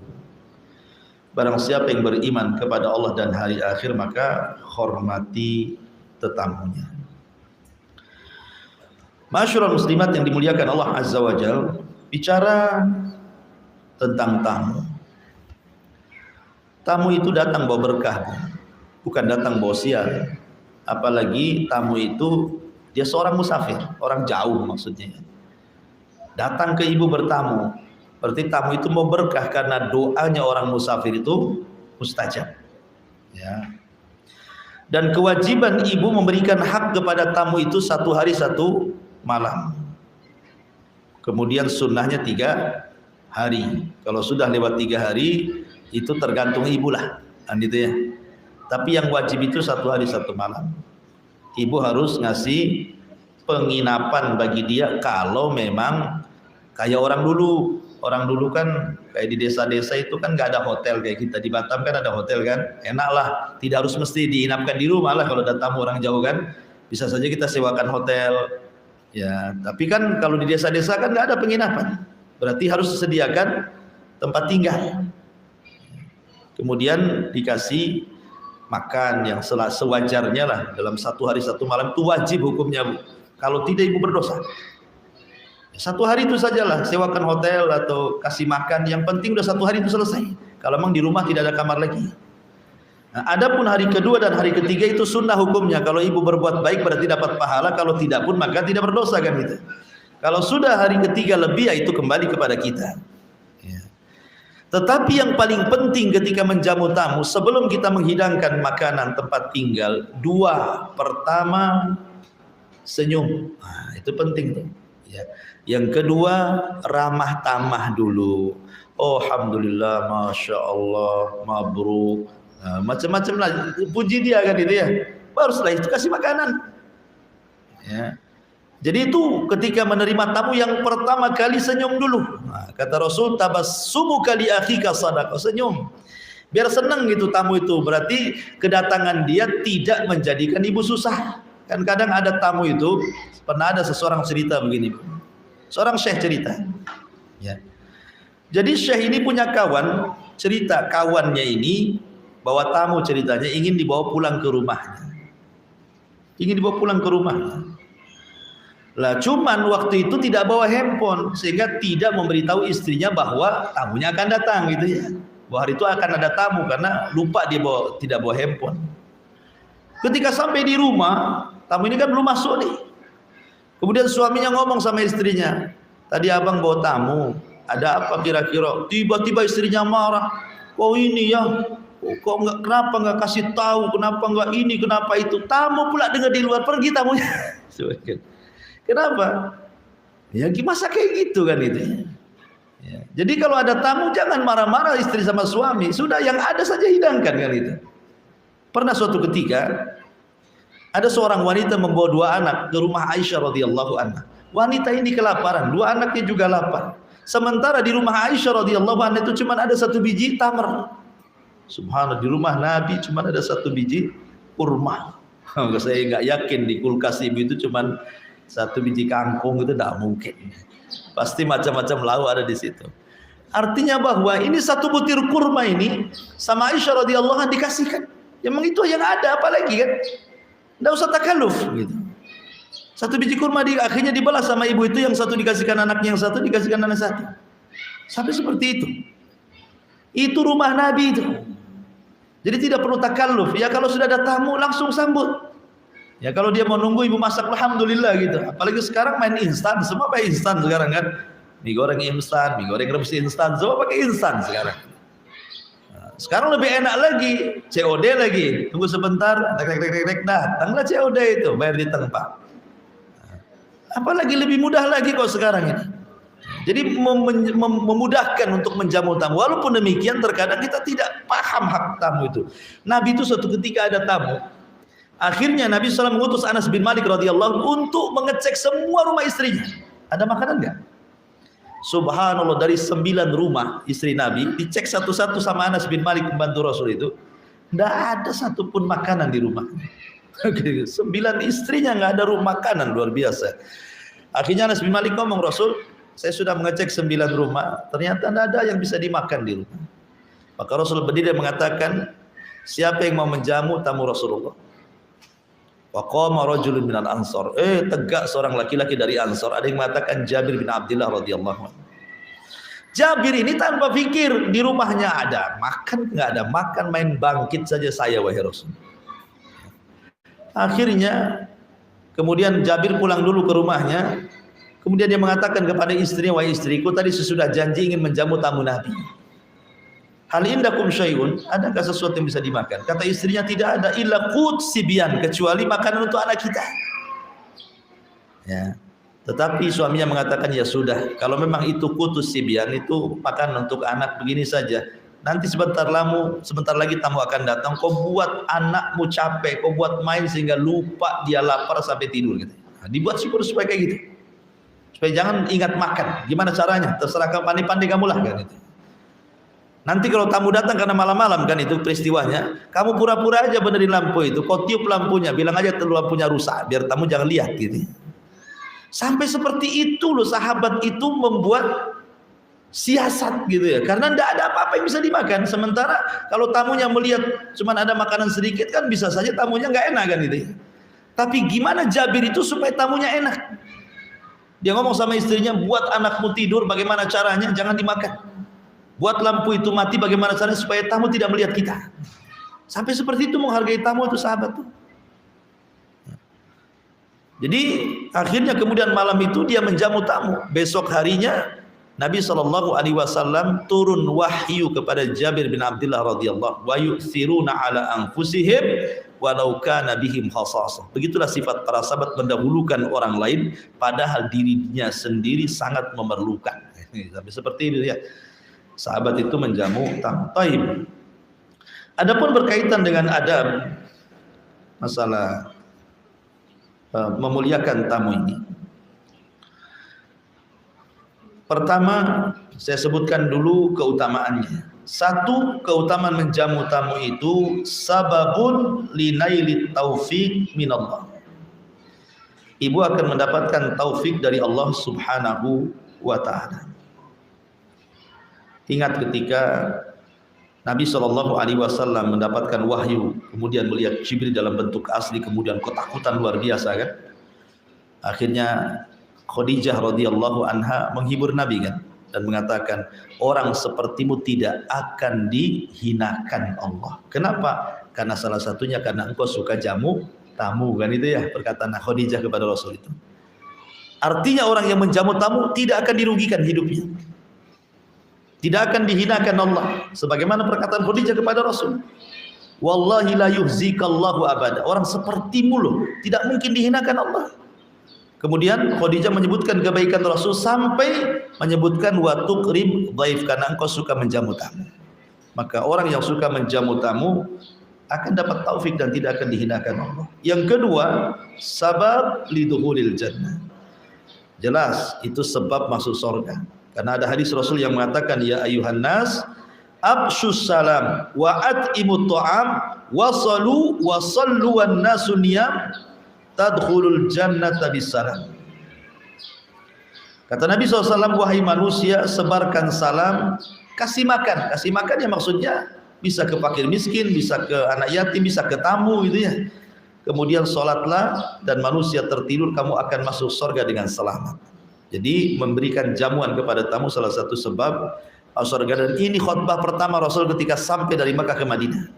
Barang siapa yang beriman kepada Allah dan hari akhir, maka hormati tetamunya. Masyurul muslimat yang dimuliakan Allah Azza wa Jalla, bicara tentang tamu. Tamu itu datang bawa berkah, bukan datang bawa sial. Apalagi tamu itu dia seorang musafir, orang jauh maksudnya. Datang ke ibu bertamu, berarti tamu itu mau berkah karena doanya orang musafir itu mustajab. Ya. Dan kewajiban ibu memberikan hak kepada tamu itu 1 hari 1 malam. Kemudian sunnahnya 3 hari. Kalau sudah lewat 3 hari itu tergantung ibu lah, kan gitu ya. Tapi yang wajib itu 1 hari 1 malam. Ibu harus ngasih penginapan bagi dia kalau memang kayak orang dulu. Orang dulu kan kayak di desa-desa itu kan nggak ada hotel kayak kita di Batam kan ada hotel kan. Enak lah, tidak harus mesti diinapkan di rumah lah kalau datang orang jauh kan. Bisa saja kita sewakan hotel. Ya, tapi kan kalau di desa-desa kan nggak ada penginapan. Berarti harus disediakan tempat tinggal. Kemudian dikasih makan yang sewajarnya lah dalam 1 hari 1 malam itu wajib hukumnya, Bu. Kalau tidak ibu berdosa. 1 hari itu sajalah, sewakan hotel atau kasih makan, yang penting udah 1 hari itu selesai. Kalau memang di rumah tidak ada kamar lagi. Nah, adapun hari kedua dan hari ketiga itu sunnah hukumnya. Kalau ibu berbuat baik berarti dapat pahala, kalau tidak pun maka tidak berdosa kan gitu. Kalau sudah hari ketiga lebih ya itu kembali kepada kita. Tetapi yang paling penting ketika menjamu tamu, sebelum kita menghidangkan makanan tempat tinggal, 2, pertama senyum. Nah, itu penting tuh. Ya. Yang kedua ramah tamah dulu. Oh, alhamdulillah, masya Allah, mabruk. Nah, macam-macam lah, puji dia kan itu ya. Baru setelah itu kasih makanan. Ya. Jadi itu ketika menerima tamu yang pertama kali senyum dulu. Nah, kata Rasul, tabassumu kali akhika sadaqah, senyum. Biar senang gitu tamu itu. Berarti kedatangan dia tidak menjadikan ibu susah. Kan kadang ada tamu itu, pernah ada seseorang cerita begini. Seorang syekh cerita. Ya. Jadi syekh ini punya kawan, cerita kawannya ini bawa tamu ceritanya ingin dibawa pulang ke rumahnya. Ingin dibawa pulang ke rumahnya. Lah cuman waktu itu tidak bawa handphone sehingga tidak memberitahu istrinya bahwa tamunya akan datang gitu ya. Bahwa hari itu akan ada tamu karena lupa dia tidak bawa handphone. Ketika sampai di rumah, tamu ini kan belum masuk nih. Kemudian suaminya ngomong sama istrinya, "Tadi abang bawa tamu, ada apa kira-kira?" Tiba-tiba istrinya marah. "Oh ini ya, kok kenapa nggak kasih tahu? Kenapa nggak ini? Kenapa itu?" Tamu pula dengar di luar, pergi tamunya. Kenapa? Ya masa kayak gitu kan itu. Ya. Jadi kalau ada tamu jangan marah-marah istri sama suami. Sudah yang ada saja hidangkan kan itu. Pernah suatu ketika ada seorang wanita membawa 2 anak ke rumah Aisyah radhiyallahu anha. Wanita ini kelaparan, 2 anaknya juga lapar. Sementara di rumah Aisyah radhiyallahu anha itu cuma ada 1 biji tamar. Subhanallah, di rumah Nabi cuma ada 1 biji kurma. Saya nggak yakin di kulkas ibu itu cuma 1 biji kangkung, itu tidak mungkin. Pasti macam-macam lauk ada di situ. Artinya bahwa ini 1 butir kurma ini sama Aisyah radhiyallahu anha dikasihkan. Memang itu yang ada, apalagi kan? Tidak usah takaluf gitu. 1 biji kurma akhirnya dibalas sama ibu itu, yang 1 dikasihkan anaknya, yang 1 dikasihkan anak 1. Sampai seperti itu. Itu rumah Nabi itu. Jadi tidak perlu takalluf. Ya kalau sudah ada tamu langsung sambut. Ya kalau dia mau nunggu ibu masak, alhamdulillah gitu. Apalagi sekarang main instan, semua pakai instan sekarang kan. Mie goreng instan, mie goreng rebus instan, semua pakai instan sekarang. Nah, sekarang lebih enak lagi, COD lagi. Tunggu sebentar, datanglah COD itu, bayar di tempat. Nah, apalagi lebih mudah lagi kok sekarang ini. Jadi memudahkan untuk menjamu tamu. Walaupun demikian terkadang kita tidak paham hak tamu itu. Nabi itu suatu ketika ada tamu. Akhirnya Nabi SAW mengutus Anas bin Malik radhiyallahu untuk mengecek semua rumah istrinya. Ada makanan enggak? Subhanallah, dari 9 rumah istri Nabi dicek satu-satu sama Anas bin Malik pembantu Rasul itu. Tidak ada satupun makanan di rumah. 9 istrinya nggak ada rumah makanan, luar biasa. Akhirnya Anas bin Malik ngomong, Rasul, saya sudah mengecek 9 rumah, ternyata tidak ada yang bisa dimakan di rumah. Maka Rasul berdiri dan mengatakan, siapa yang mau menjamu tamu Rasulullah? Waqama rajulun minal ansar. Tegak seorang laki-laki dari Ansar. Ada yang mengatakan Jabir bin Abdullah radhiyallahu anhu. Jabir ini tanpa fikir, di rumahnya ada makan, nggak ada makan, main bangkit saja saya wahai Rasul. Akhirnya kemudian Jabir pulang dulu ke rumahnya. Kemudian dia mengatakan kepada istrinya, wahai istriku, tadi sesudah janji ingin menjamu tamu Nabi. Hal indakum syai'un, adakah sesuatu yang bisa dimakan? Kata istrinya, tidak ada, illa qut sibyan, kecuali makanan untuk anak kita. Ya. Tetapi suaminya mengatakan, ya sudah, kalau memang itu qutus sibyan, itu makanan untuk anak, begini saja. Nanti sebentar lagi tamu akan datang, kau buat anakmu capek, kau buat main sehingga lupa dia lapar sampai tidur gitu. Nah, dibuat syukur supaya kayak gitu. Supaya jangan ingat makan. Gimana caranya? Terserah kamu, pandai-pandai kamu lah kan itu. Nanti kalau tamu datang karena malam-malam kan itu peristiwanya, kamu pura-pura aja benerin lampu itu, kau tiup lampunya, bilang aja lampunya rusak, biar tamu jangan lihat gitu. Sampai seperti itu loh sahabat itu membuat siasat gitu ya, karena tidak ada apa-apa yang bisa dimakan. Sementara kalau tamunya melihat cuma ada makanan sedikit kan bisa saja tamunya nggak enak kan gitu. Tapi gimana Jabir itu supaya tamunya enak? Dia ngomong sama istrinya, buat anakmu tidur, bagaimana caranya? Jangan dimakan. Buat lampu itu mati, bagaimana caranya supaya tamu tidak melihat kita. Sampai seperti itu menghargai tamu itu sahabat tuh. Jadi akhirnya kemudian malam itu dia menjamu tamu. Besok harinya Nabi SAW turun wahyu kepada Jabir bin Abdullah radhiyallahu wa yu'thiruna ala anfusihim walau kana bihim khasasah. Begitulah sifat para sahabat, mendahulukan orang lain padahal dirinya sendiri sangat memerlukan. Sampai seperti itu ya. Sahabat itu menjamu tamu. Taib. Adapun berkaitan dengan adab masalah memuliakan tamu ini. Pertama, saya sebutkan dulu keutamaannya. Satu, keutamaan menjamu tamu itu sababun linailit taufik minallah. Ibu akan mendapatkan taufik dari Allah Subhanahu wa ta'ala. Ingat ketika Nabi SAW mendapatkan wahyu, kemudian melihat Jibril dalam bentuk asli, kemudian ketakutan luar biasa kan. Akhirnya Khadijah radhiyallahu anha menghibur Nabi kan, dan mengatakan, orang sepertimu tidak akan dihinakan Allah. Kenapa? Karena salah satunya karena engkau suka jamu tamu kan, itu ya perkataan Khadijah kepada Rasul itu. Artinya orang yang menjamu tamu tidak akan dirugikan hidupnya, tidak akan dihinakan Allah, sebagaimana perkataan Khadijah kepada Rasul, wallahi la yuhzikallahu abada, orang sepertimu loh tidak mungkin dihinakan Allah. Kemudian Khadijah menyebutkan kebaikan Rasul sampai menyebutkan wa tuqrim dhaif, karena engkau suka menjamu tamu. Maka orang yang suka menjamu tamu akan dapat taufik dan tidak akan dihinakan Allah. Yang kedua, sabab lidukhulil jannah. Jelas itu sebab masuk surga. Karena ada hadis Rasul yang mengatakan, ya ayuhan nas, Abshus salam wa at'imut ta'am wasallu wan nasu niyam tadkhulul jannata bisalam. Kata Nabi SAW, wahai manusia, sebarkan salam, kasih makan. Kasih makan ya maksudnya bisa ke fakir miskin, bisa ke anak yatim, bisa ke tamu gitu ya. Kemudian sholatlah dan manusia tertidur, kamu akan masuk surga dengan selamat. Jadi memberikan jamuan kepada tamu salah satu sebab surga. Dan ini khutbah pertama Rasul ketika sampai dari Makkah ke Madinah.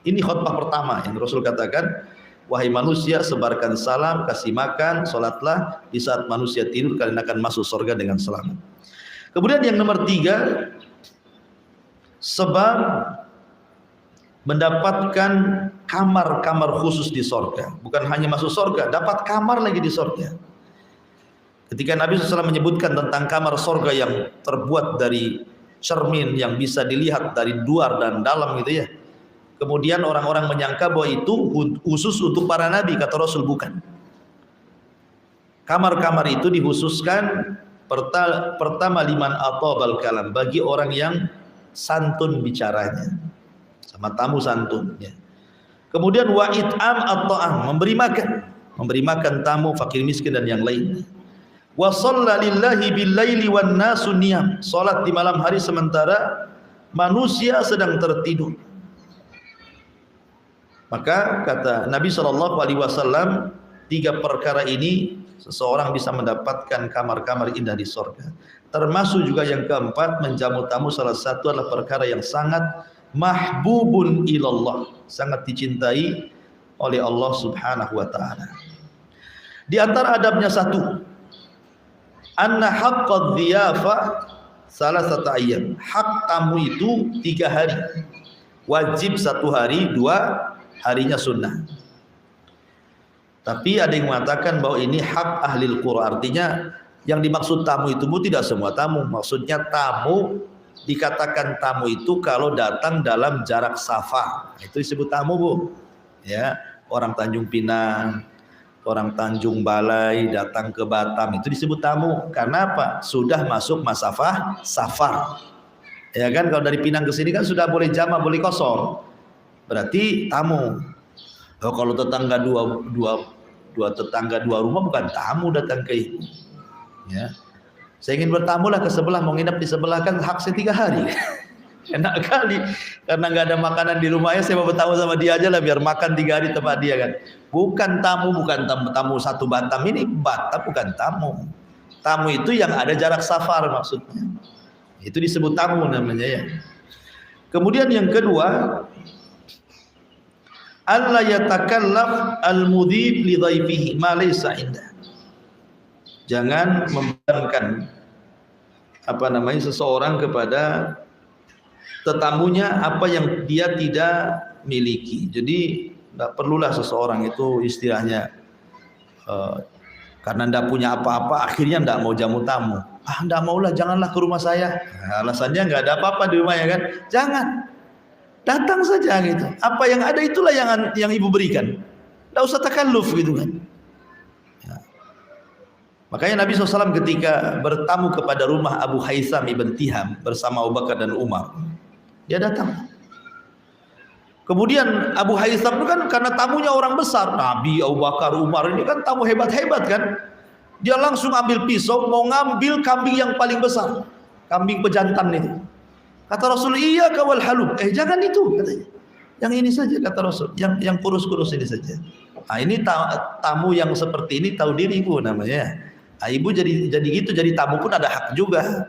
Ini khutbah pertama yang Rasul katakan, wahai manusia, sebarkan salam, kasih makan, sholatlah, di saat manusia tidur kalian akan masuk surga dengan selamat. Kemudian yang nomor 3, sebab mendapatkan kamar-kamar khusus di surga. Bukan hanya masuk surga, dapat kamar lagi di surga. Ketika Nabi SAW menyebutkan tentang kamar surga yang terbuat dari cermin yang bisa dilihat dari luar dan dalam gitu ya. Kemudian orang-orang menyangka bahwa itu khusus untuk para nabi, kata Rasul bukan. Kamar-kamar itu dikhususkan pertama liman atabal kalam, bagi orang yang santun bicaranya, sama tamu santun ya. Kemudian wa it'am at-ta'am, memberi makan tamu fakir miskin dan yang lainnya. Wa shalla lillahi bil laili wan nasu niyam, salat di malam hari sementara manusia sedang tertidur. Maka kata Nabi SAW, 3 perkara ini seseorang bisa mendapatkan kamar-kamar indah di surga. Termasuk juga yang keempat, menjamu tamu salah satu adalah perkara yang sangat mahbubun ilallah, sangat dicintai oleh Allah Subhanahu wa taala. Di antara adabnya satu, anna haqqad dhiyafa salasata ayyam. Hak tamu itu 3 hari. Wajib 1 hari, 2 harinya sunnah. Tapi ada yang mengatakan bahwa ini hak ahlil qura, artinya yang dimaksud tamu itu tidak semua tamu. Maksudnya tamu, dikatakan tamu itu kalau datang dalam jarak safar, itu disebut tamu Bu ya. Orang Tanjung Pinang, orang Tanjung Balai datang ke Batam, itu disebut tamu. Karena apa? Sudah masuk masafah safar ya kan. Kalau dari Pinang ke sini kan sudah boleh jamak, boleh qashar, berarti tamu. Oh, kalau tetangga dua tetangga 2 rumah bukan tamu datang ke ibu ya. Saya ingin bertamu lah ke sebelah, mau nginep di sebelah kan hak saya 3 hari. Enak kali, karena nggak ada makanan di rumahnya, saya mau bertamu sama dia aja lah biar makan 3 hari tempat dia kan. Bukan tamu, bukan tamu 1 Batam ini, Batam bukan tamu. Tamu itu yang ada jarak safar maksudnya. Itu disebut tamu namanya ya. Kemudian yang kedua, alla yatakallaf al-mudhib li dhaifihi ma laysa indah. Jangan membebankan seseorang kepada tetamunya apa yang dia tidak miliki. Jadi tidak perlulah seseorang itu istilahnya karena tidak punya apa-apa akhirnya tidak mau jamu tamu. Tidak maulah, janganlah ke rumah saya. Nah, alasannya nggak ada apa-apa di rumahnya kan. Jangan, datang saja gitu. Apa yang ada itulah yang ibu berikan. Tidak usah takalluf gitu kan. Ya. Makanya Nabi SAW ketika bertamu kepada rumah Abu Haitham ibn Tiham bersama Abu Bakar dan Umar, dia datang. Kemudian Abu Haitham itu kan karena tamunya orang besar, Nabi, Abu Bakar, Umar ini kan tamu hebat-hebat kan. Dia langsung ambil pisau mau ngambil kambing yang paling besar, kambing pejantan itu. Kata Rasul, iya kawal halub. Jangan itu katanya. Yang ini saja kata Rasul, yang kurus-kurus ini saja. Nah, ini tamu yang seperti ini tahu diri ibu namanya. Nah, ibu jadi gitu, jadi tamu pun ada hak juga.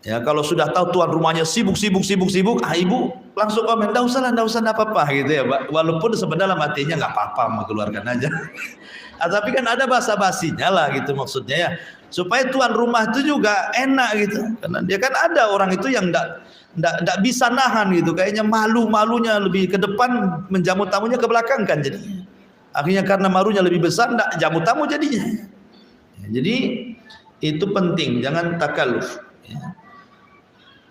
Ya, kalau sudah tahu tuan rumahnya sibuk, ibu langsung komen, enggak usah apa-apa gitu ya. Walaupun sebenarnya matinya enggak apa-apa, mau keluarkan aja. Tapi kan ada basa-basinya lah gitu maksudnya ya. Supaya tuan rumah itu juga enak gitu. Karena dia kan ada orang itu yang enggak bisa nahan gitu. Kayaknya malunya lebih ke depan, menjamu tamunya ke belakang kan jadinya. Akhirnya karena malunya lebih besar enggak jamu tamu jadinya. Jadi itu penting, jangan takalluf.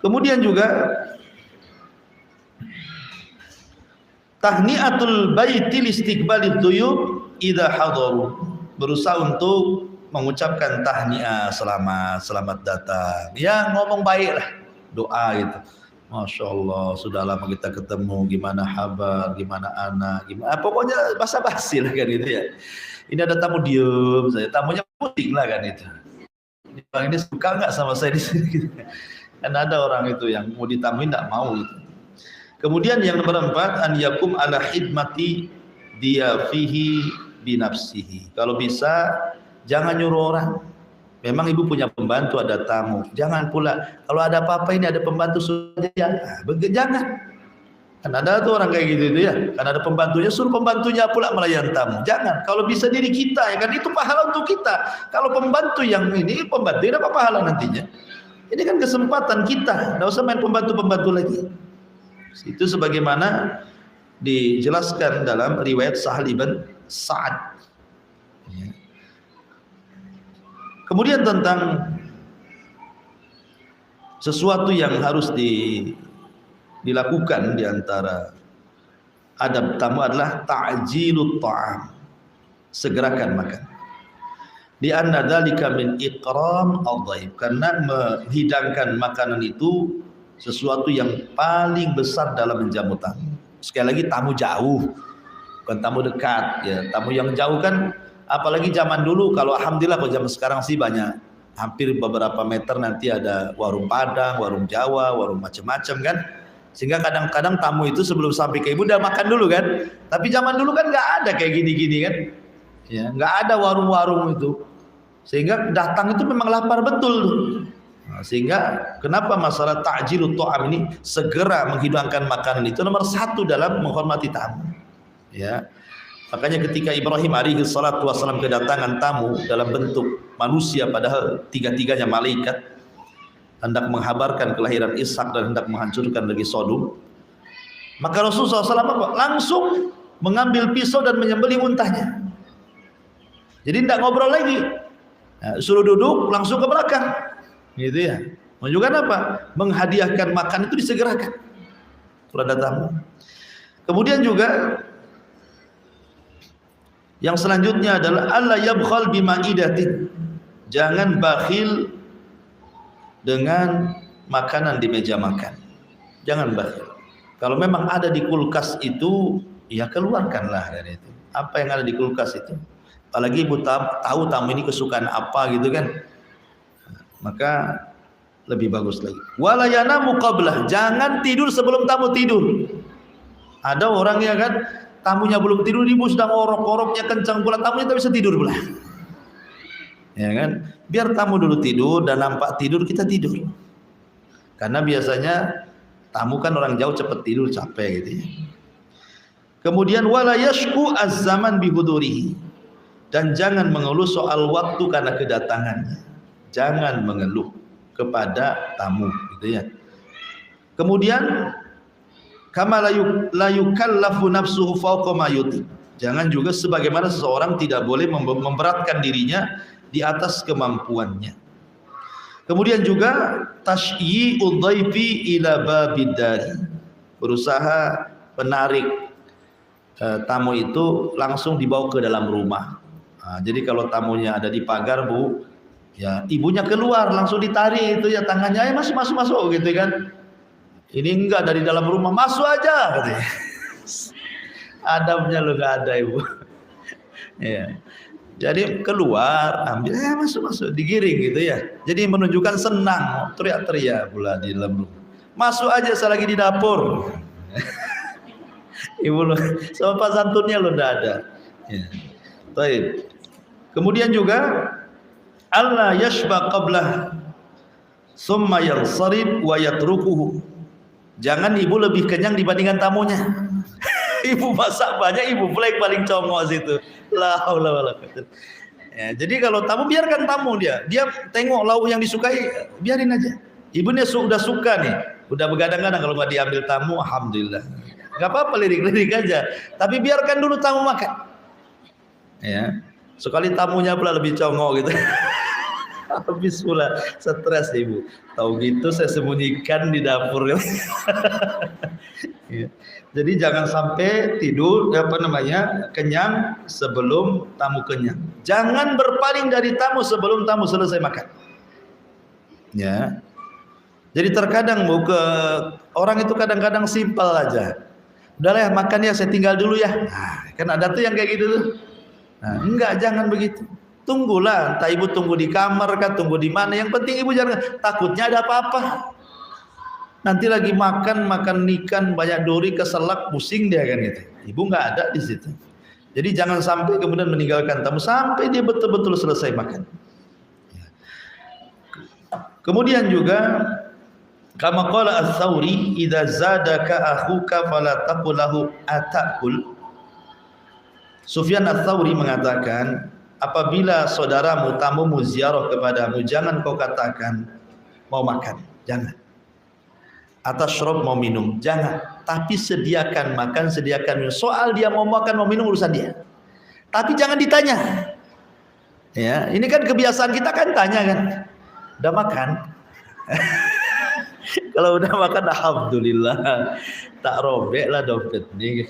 Kemudian juga tahniatul baiti listiqbalid duyub idza hadaru, berusaha untuk mengucapkan tahniah, selamat datang. Ya ngomong baiklah, doa gitu. Masya Allah, sudah lama kita ketemu, gimana kabar, gimana anak, gimana, pokoknya basa-basi lah kan itu ya. Ini ada tamu diem saya, tamunya pusing lah kan itu. Ini suka nggak sama saya di sini? Gitu. Kan ada orang itu yang mau ditamuin nggak mau gitu. Kemudian yang nomor 4, an yakum ala khidmati dia fihi binafsihi. Kalau bisa jangan nyuruh orang. Memang ibu punya pembantu, ada tamu. Jangan pula kalau ada apa-apa ini ada pembantu saja. Jangan. Kan ada tuh orang kayak gitu itu ya. Kan ada pembantunya, suruh pembantunya pula melayan tamu. Jangan. Kalau bisa diri kita ya kan, itu pahala untuk kita. Kalau pembantu yang ini, pembantu apa pahala nantinya? Ini kan kesempatan kita. Nggak usah main pembantu-pembantu lagi. Itu sebagaimana dijelaskan dalam riwayat Sahal ibn Sa'ad. Kemudian tentang sesuatu yang harus dilakukan di antara adab tamu adalah ta'jilut ta'am, segerakan makan. Di anna dzalika min ikram al-dhaif, karena menghidangkan makanan itu sesuatu yang paling besar dalam menjamu tamu. Sekali lagi, tamu jauh, bukan tamu dekat ya. Tamu yang jauh kan, apalagi zaman dulu, kalau alhamdulillah kalau zaman sekarang sih banyak, hampir beberapa meter nanti ada warung Padang, warung Jawa, warung macam-macam kan. Sehingga kadang-kadang tamu itu sebelum sampai ke ibu udah makan dulu kan. Tapi zaman dulu kan nggak ada kayak gini-gini kan. Ya, nggak ada warung-warung itu. Sehingga datang itu memang lapar betul tuh. Nah, sehingga kenapa masalah ta'jilut ta'am ini, segera menghidangkan makanan, itu nomor 1 dalam menghormati tamu. Ya. Makanya ketika Ibrahim alaihi salatu wasallam kedatangan tamu dalam bentuk manusia, padahal tiga-tiganya malaikat, hendak menghabarkan kelahiran Ishak dan hendak menghancurkan negeri Sodom, maka Rasulullah SAW langsung mengambil pisau dan menyembelih untahnya. Jadi tidak ngobrol lagi, nah, suruh duduk langsung ke belakang, gitu ya. Menunjukkan apa? Menghadiahkan makan itu disegerakan kepada tamu. Kemudian juga yang selanjutnya adalah alla yabkhal bima'idatin, jangan bakhil dengan makanan di meja makan. Jangan bakhil. Kalau memang ada di kulkas itu, ya keluarkanlah dari itu. Apa yang ada di kulkas itu. Apalagi ibu tahu tamu ini kesukaan apa gitu kan. Maka lebih bagus lagi. Wala yanamu qablah, jangan tidur sebelum tamu tidur. Ada orang ya kan, tamunya belum tidur, ibu sedang orok-oroknya kencang pula, tamunya tak bisa tidur pula. Ya kan? Biar tamu dulu tidur dan nampak tidur, kita tidur. Karena biasanya tamu kan orang jauh cepat tidur, capek gitu ya. Kemudian wala yashku az-zaman bihudurihi, dan jangan mengeluh soal waktu karena kedatangannya. Jangan mengeluh kepada tamu gitu ya. Kemudian kama la yukallafu nafsuhu fawqa ma yutiq, jangan juga sebagaimana seseorang tidak boleh memberatkan dirinya di atas kemampuannya. Kemudian juga tasyyi'ud dhaifi ila babid dari, berusaha menarik tamu itu langsung dibawa ke dalam rumah. Nah, jadi kalau tamunya ada di pagar, Bu, ya ibunya keluar langsung ditarik itu ya tangannya, ayo masuk gitu kan. Ini enggak, dari dalam rumah, masuk aja katanya. Adabnya lu enggak ada, Ibu. Ya. Jadi keluar, ambil, masuk, digiring gitu ya. Jadi menunjukkan senang, teriak-teriak pula di dalam rumah. Masuk aja selagi di dapur. Ibu lu, sopan santunnya lu enggak ada. Ya. Baik. Kemudian juga Allah yashba qablah summa yansarib wa yatrukuhu. Jangan ibu lebih kenyang dibandingkan tamunya. Ibu masak banyak, ibu pula yang paling congok situ. La haula wala quwwata. Ya, jadi kalau tamu, biarkan tamu dia tengok lauk yang disukai, biarin aja. Ibunya sudah suka nih, udah begadang-gadang kalau nggak diambil tamu, alhamdulillah. Nggak apa-apa, lirik-lirik aja. Tapi biarkan dulu tamu makan. Ya, sekali tamunya pula lebih congok gitu. Habis pula stres ibu. Tahu gitu saya sembunyikan di dapur. Ya. Jadi jangan sampai tidur kenyang sebelum tamu kenyang. Jangan berpaling dari tamu sebelum tamu selesai makan. Ya. Jadi terkadang orang itu kadang-kadang simpel aja. Udahlah ya, makan ya, saya tinggal dulu ya. Nah, kan ada tuh yang kayak gitu tuh. Nah, enggak, jangan begitu. Tunggulah, entah ibu tunggu di kamar kah, tunggu di mana. Yang penting ibu jangan, takutnya ada apa-apa. Nanti lagi makan ikan banyak duri, keselak, pusing dia kan gitu. Ibu nggak ada di situ. Jadi jangan sampai kemudian meninggalkan tamu sampai dia betul-betul selesai makan. Kemudian juga kama qala Ats-Tsauri, idza zadaka akhuka fala taqul lahu atakul. Sufyan Ats-Tsauri mengatakan, apabila saudaramu, tamumu ziarah kepadamu, jangan kau katakan mau makan, jangan. Atasyrab, mau minum, jangan. Tapi sediakan makan, sediakan minum. Soal dia mau makan mau minum urusan dia. Tapi jangan ditanya. Ya, ini kan kebiasaan kita kan tanya kan. Udah makan? Kalau udah makan alhamdulillah, tak robek lah dompet nih.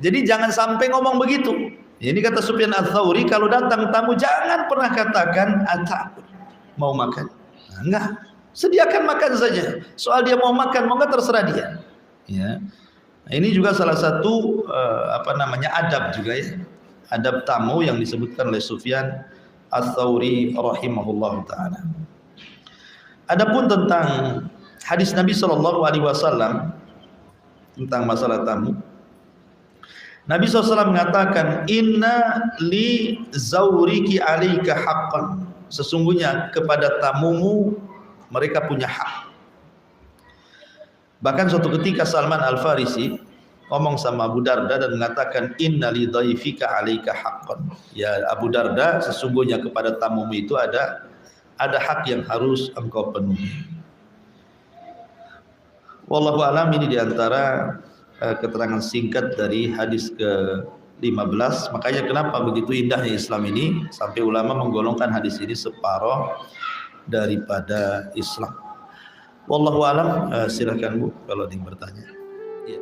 Jadi jangan sampai ngomong begitu. Ini kata Sufyan Ats-Tsauri, kalau datang tamu jangan pernah katakan atakul, mau makan. Nah, enggak, sediakan makan saja. Soal dia mau makan mau enggak terserah dia. Ya. Nah, ini juga salah satu adab juga ya. Adab tamu yang disebutkan oleh Sufyan Ats-Tsauri rahimahullah taala. Adapun tentang hadis Nabi SAW tentang masalah tamu, Nabi SAW mengatakan, inna li zauriki alaika haqqan, sesungguhnya kepada tamumu mereka punya hak. Bahkan suatu ketika Salman Al-Farisi ngomong sama Abu Darda dan mengatakan, inna li dhaifika alaika haqqan, ya Abu Darda, sesungguhnya kepada tamumu itu ada hak yang harus engkau penuhi. Wallahu alam, ini diantara keterangan singkat dari hadis ke-15. Makanya kenapa begitu indahnya Islam ini sampai ulama menggolongkan hadis ini separuh daripada Islam. Wallahu alam, silakan Bu kalau ingin bertanya. Ya.